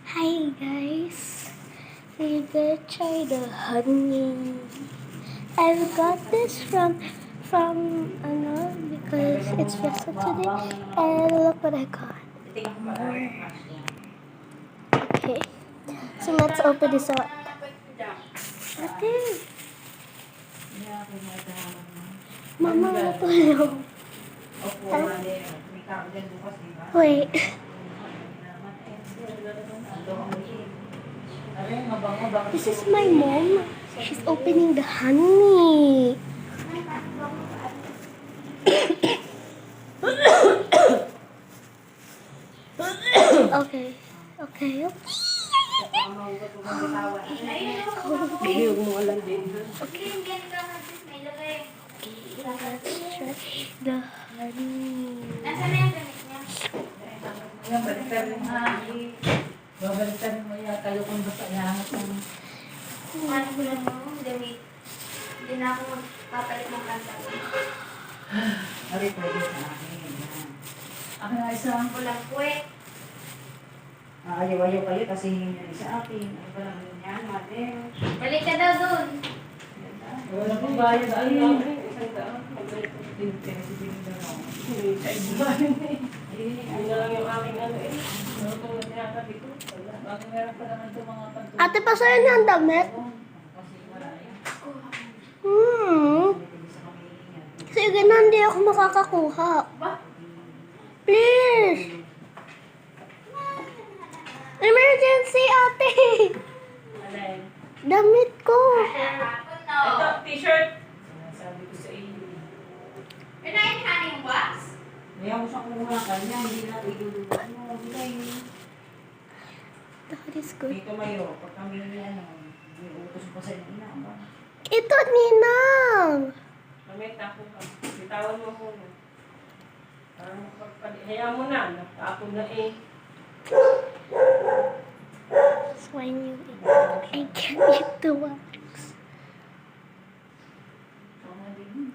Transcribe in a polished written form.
Hi guys, we're gonna try the honey. I got this from because it's fiesta today, and look what I got. More. Okay, so let's open this up. Okay. Mama, natulog. Wait. This is my mom. She's opening the honey. Okay. Okay. Bihiyog mo alam din. Okay. Let's try the honey. Babalitan mo yata yung kung basta nahanap ng... Hindi na ako magpapalit ng kanta. Ari, pwede sa akin. Ako na isang... Walang puwet. Ayaw-ayaw kayo kasi hindi sa akin. Ano ba naman yan, mother? Balik ka daw doon. Wala pong bayad. Ayaw. Isang taon. Magbalik ko din. Pero si Jimmy daw ako. Sa ibuhan eh. Yun na lang yung aking ano eh. Ano itong tinatabi ko? Bago meron pa naman itong mga pagtuloy. Ate, pasayo niya ang damit. Kasi wala yan. Kasi ganun, hindi ako makakakuha. Please! Emergency, ate! Alay. Damit ko. Ito, t-shirt. Sabi ko sa iyo. Pinayin ka yung box? Ayaw mo siya kumuha ng kanya. Hindi na iluluwa mo. That is good. Dito mayo. Pag kami ano, iutos pa sa inyo na. Ito, Ninang! Mamaya tapo ka. Bitawan mo muna. Parang hayaan mo na. Nakapon na eh. So when you eat, I can't eat the wax. Tama din.